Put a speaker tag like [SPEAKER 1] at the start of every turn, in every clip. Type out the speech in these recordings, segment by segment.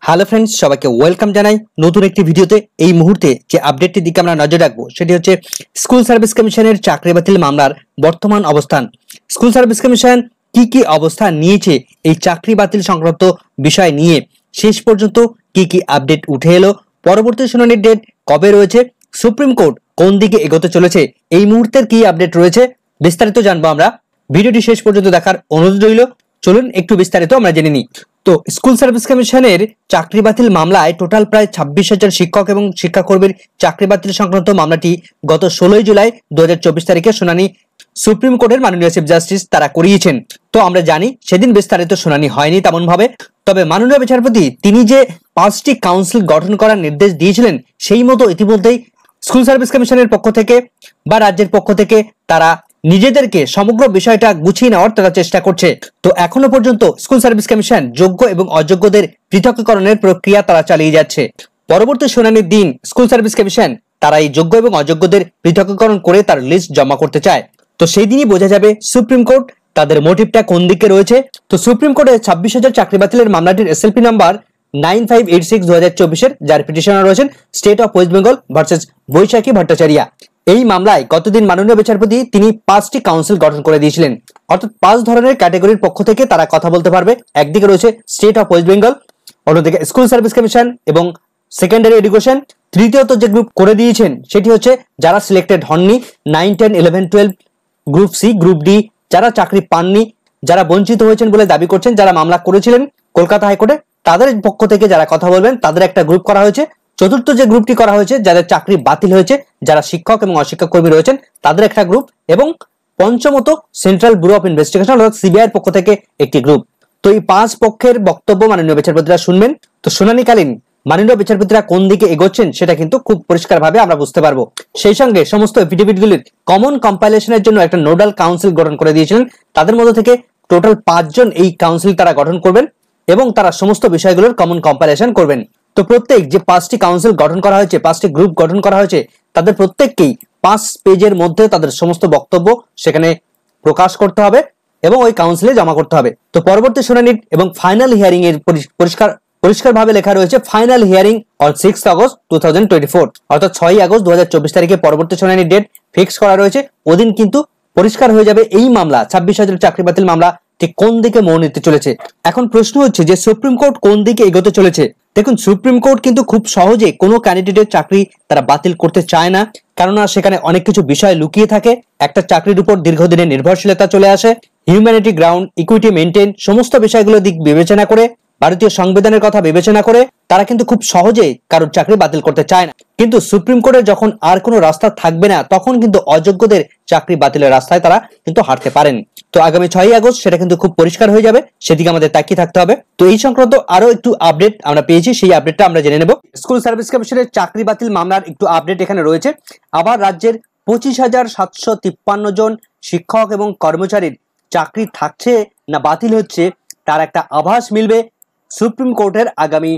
[SPEAKER 1] Hello friends, সবাইকে welcome জানাই নতুন একটি ভিডিওতে। এই মুহূর্তে যে আপডেটটির দিকে আমরা নজর রাখবো সেটি হচ্ছে স্কুল সার্ভিস কমিশনের চাকরি বাতিল মামলার বর্তমান অবস্থান। স্কুল সার্ভিস কমিশন কি অবস্থান নিয়েছে এই চাকরি বাতিল সংক্রান্ত বিষয় নিয়ে, শেষ পর্যন্ত কি আপডেট উঠে এলো, পরবর্তী শুনানির ডেট কবে রয়েছে, সুপ্রিম কোর্ট কোন দিকে এগোতে চলেছে, এই মুহূর্তের কি আপডেট রয়েছে বিস্তারিত জানবো আমরা। ভিডিওটি শেষ পর্যন্ত দেখার অনুরোধ রইল। চলুন একটু বিস্তারিত আমরা জেনে নিই। তো স্কুল সার্ভিস কমিশনের চাকরি বাতিল মামলায় টোটাল প্রায় 26,000 শিক্ষক এবং শিক্ষাকর্মীর চাকরি বাতিল সংক্রান্ত মামলাটি গত 16 জুলাই 2024 তারিখে শুনানি সুপ্রিম কোর্টের মাননীয় চিফ জাস্টিস তারা করিয়েছেন। তো আমরা জানি সেদিন বিস্তারিত শুনানি হয়নি তেমন ভাবে, তবে মাননীয় বিচারপতি তিনি যে 5টি কাউন্সিল গঠন করার নির্দেশ দিয়েছিলেন সেই মতো ইতিমধ্যেই স্কুল সার্ভিস কমিশনের পক্ষ থেকে বা রাজ্যের পক্ষ থেকে তারা নিজেদেরকে সমগ্র বিষয়টা গুছিয়ে নেওয়ার তারা চেষ্টা করছে। তো এখনো পর্যন্ত স্কুল সার্ভিস কমিশন যোগ্য এবং অযোগ্যদের পৃথকীকরণের প্রক্রিয়া তারা চালিয়ে যাচ্ছে। পরবর্তী শুনানির দিন স্কুল সার্ভিস কমিশন তারা এই যোগ্য এবং অযোগ্যদের পৃথকীকরণ করে তার লিস্ট জমা করতে চায়। তো সেই দিনই বোঝা যাবে সুপ্রিম কোর্ট তাদের মোটিভটা কোন দিকে রয়েছে। তো সুপ্রিম কোর্টে 26,000 চাকরি বাতিলের মামলাটির এসএলপি নাম্বার 9586/2024 যার পিটিশনার রয়েছেন state of West Bengal versus Baishakhi Bhattacharya. এই মামলায় গতদিন মাননীয় বিচারপতি তিনি 5টি কাউন্সিল গঠন করে দিয়েছিলেন, অর্থাৎ 5 ধরনের ক্যাটাগরির পক্ষ থেকে তারা কথা বলতে পারবে। একদিকে রয়েছে স্টেট অফ ওয়েস্ট বেঙ্গল, অন্যদিকে স্কুল সার্ভিস কমিশন এবং সেকেন্ডারি এডুকেশন। তৃতীয়ত যে গ্রুপ করে দিয়েছেন সেটি হচ্ছে যারা সিলেক্টেড হননি 9, 10, 11, 12, গ্রুপ সি, গ্রুপ ডি, যারা চাকরি পাননি, যারা বঞ্চিত হয়েছেন বলে দাবি করছেন, যারা মামলা করেছিলেন কলকাতা হাইকোর্টে, তাদের পক্ষ থেকে যারা কথা বলবেন তাদের একটা গ্রুপ করা হয়েছে। চতুর্থ যে গ্রুপটি করা হয়েছে যাদের চাকরি বাতিল হয়েছে, যারা শিক্ষক এবং অশিক্ষক কর্মী রয়েছেন তাদের একটা গ্রুপ, এবং পঞ্চমত সেন্ট্রাল ব্যুরো অফ ইনভেস্টিগেশন অর্থাৎ সিবিআই পক্ষ থেকে একটি গ্রুপ। তো এই 5 পক্ষের বক্তব্য মাননীয় বিচারপতিরা শুনবেন। তো শুনানিকালীন মাননীয় বিচারপতিরা কোন দিকে এগোচ্ছেন সেটা কিন্তু খুব পরিষ্কারভাবে আমরা বুঝতে পারবো। সেই সঙ্গে সমস্ত এফিডেভিটগুলির কমন কম্পাইলেশনের জন্য একটা নোডাল কাউন্সিল গঠন করে দিয়েছিলেন। তাদের মধ্যে থেকে টোটাল 5 জন এই কাউন্সিল তারা গঠন করবেন এবং তারা সমস্ত বিষয়গুলোর কমন কম্পাইলেশন করবেন। তো প্রত্যেক যে 5টি কাউন্সিল গঠন করা হয়েছে, 5টি গ্রুপ গঠন করা হয়েছে, তাদের প্রত্যেককেই 5 পেজের মধ্যে তাদের সমস্ত বক্তব্য সেখানে প্রকাশ করতে হবে এবং ওই কাউন্সিলে জমা করতে হবে। তো পরবর্তী শুনানির এবং ফাইনাল হিয়ারিং এর পরিষ্কারভাবে লেখা রয়েছে ফাইনাল হিয়ারিং অন 6 আগস্ট 2024, অর্থাৎ 6 আগস্ট 2024 তারিখে পরবর্তী শুনানির ডেট ফিক্স করা রয়েছে। ওদিন কিন্তু পরিষ্কার হয়ে যাবে এই মামলা 26,000 চাকরি বাতিল মামলা ঠিক কোন দিকে মোড় নিতে চলেছে। এখন প্রশ্ন হচ্ছে যে সুপ্রিম কোর্ট কোন দিকে এগোতে চলেছে। দেখুন, সুপ্রিম কোর্ট কিন্তু খুব সহজে কোনো ক্যান্ডিডেটের চাকরি তারা বাতিল করতে চায় না, কেননা সেখানে অনেক কিছু বিষয় লুকিয়ে থাকে। একটা চাকরির উপর দীর্ঘদিনের নির্ভরশীলতা চলে আসে, হিউম্যানিটি গ্রাউন্ড, ইকুইটি মেনটেন, সমস্ত বিষয়গুলো দিক বিবেচনা করে, ভারতীয় সংবিধানের কথা বিবেচনা করে তারা কিন্তু খুব সহজেই কারোর চাকরি বাতিল করতে চায় না। কিন্তু সুপ্রিম কোর্টের যখন আর কোনো রাস্তা থাকবে না তখন কিন্তু অযোগ্যদের চাকরি বাতিলের রাস্তায় তারা কিন্তু হাঁটতে পারেন। তো আগামী 6 আগস্ট সেটা কিন্তু খুব পরিষ্কার হয়ে যাবে, সেদিকে আমাদের তাকিয়ে থাকতে হবে। তো এই সংক্রান্ত আরো একটু আপডেট আমরা পেয়েছি, সেই আপডেটটা আমরা জেনে নেব। স্কুল সার্ভিস কমিশনের চাকরি বাতিল মামলার একটু আপডেট এখানে রয়েছে। আবার রাজ্যের 25,753 জন শিক্ষক এবং কর্মচারীর চাকরি থাকছে না বাতিল হচ্ছে তার একটা আভাস মিলবে সুপ্রিম কোর্টের আগামী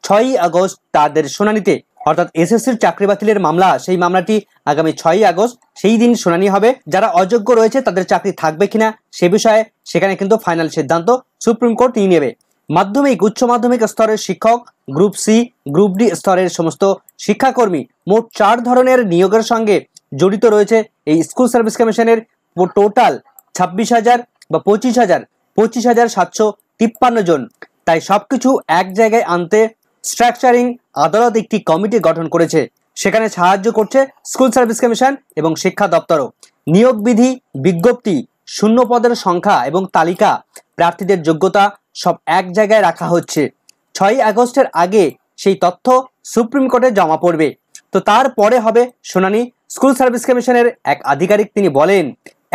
[SPEAKER 1] 6 আগস্ট তাদের শুনানিতে। অর্থাৎ এসএসসির চাকরি বাতিলের মামলা, সেই মামলাটি আগামী 6 আগস্ট সেই দিন শুনানি হবে। যারা অযোগ্য রয়েছে তাদের চাকরি থাকবে কিনা সে বিষয়ে সেখানে কিন্তু ফাইনাল সিদ্ধান্ত সুপ্রিম কোর্ট নিয়ে নেবে। মাধ্যমিক, উচ্চ মাধ্যমিক স্তরের শিক্ষক, গ্রুপ সি, গ্রুপ ডি স্তরের সমস্ত শিক্ষাকর্মী, মোট 4 ধরনের নিয়োগের সঙ্গে জড়িত রয়েছে এই স্কুল সার্ভিস কমিশনের টোটাল 26,000 বা 25,753 জন। তাই সবকিছু এক জায়গায় আনতে স্ট্রাকচারিং আদালত একটি কমিটি গঠন করেছে, সেখানে সাহায্য করছে স্কুল সার্ভিস কমিশন এবং শিক্ষা দপ্তরও। নিয়োগ বিধি, বিজ্ঞপ্তি, শূন্য পদের সংখ্যা এবং তালিকা, প্রার্থীদের যোগ্যতা সব এক জায়গায় রাখা হচ্ছে। 6 আগস্টের আগে সেই তথ্য সুপ্রিম কোর্টে জমা পড়বে। তো তারপরে হবে শুনানি। স্কুল সার্ভিস কমিশনের এক আধিকারিক তিনি বলেন,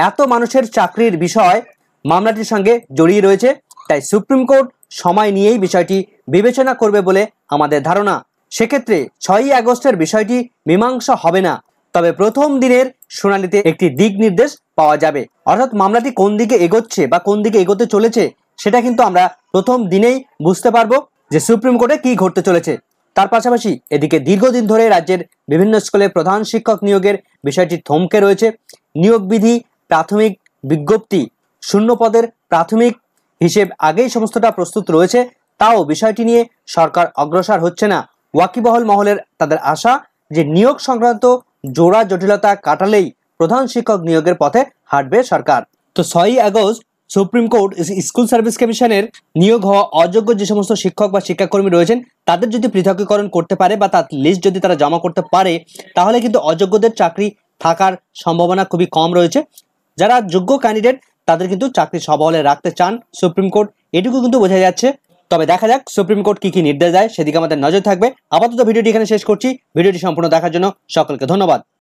[SPEAKER 1] এত মানুষের চাকরির বিষয় মামলাটির সঙ্গে জড়িয়ে রয়েছে, তাই সুপ্রিম কোর্ট সময় নিয়েই বিষয়টি বিবেচনা করবে বলে আমাদের ধারণা। সেক্ষেত্রে 6 আগস্টের বিষয়টি মীমাংসা হবে না, তবে প্রথম দিনের শুনানিতে একটি দিক নির্দেশ পাওয়া যাবে। অর্থাৎ মামলাটি কোন দিকে এগোচ্ছে বা কোন দিকে এগোতে চলেছে সেটা কিন্তু আমরা প্রথম দিনেই বুঝতে পারবো যে সুপ্রিম কোর্টে কি ঘটতে চলেছে। তার পাশাপাশি এদিকে দীর্ঘদিন ধরে রাজ্যের বিভিন্ন স্কুলে প্রধান শিক্ষক নিয়োগের বিষয়টি থমকে রয়েছে। নিয়োগ বিধি, প্রাথমিক বিজ্ঞপ্তি, শূন্য পদের প্রাথমিক হিসেব আগেই সমস্তটা প্রস্তুত রয়েছে, তাও বিষয়টি নিয়ে সরকার অগ্রসর হচ্ছে না। ওয়াকিবহল মহলের তাদের আশা যে নিয়োগ সংক্রান্ত জোড়া জটিলতা কাটালেই প্রধান শিক্ষক নিয়োগের পথে হাঁটবে সরকার। তো 6ই August Supreme Court school service কমিশনের নিয়োগ হওয়া অযোগ্য যে সমস্ত শিক্ষক বা শিক্ষাকর্মী রয়েছেন তাদের যদি পৃথকীকরণ করতে পারে বা তার লিস্ট যদি তারা জমা করতে পারে, তাহলে কিন্তু অযোগ্যদের চাকরি থাকার সম্ভাবনা খুবই কম রয়েছে। যারা যোগ্য ক্যান্ডিডেট তাদের কিন্তু চাকরি সবহলে রাখতে চান সুপ্রিম কোর্ট, এটুকু কিন্তু বোঝা যাচ্ছে। তবে দেখা যাক সুপ্রিম কোর্ট কি নির্দেশ দেয়, সেদিকে আমাদের নজর থাকবে। আপাতত ভিডিওটি এখানে শেষ করছি। ভিডিওটি সম্পূর্ণ দেখার জন্য সকলকে ধন্যবাদ।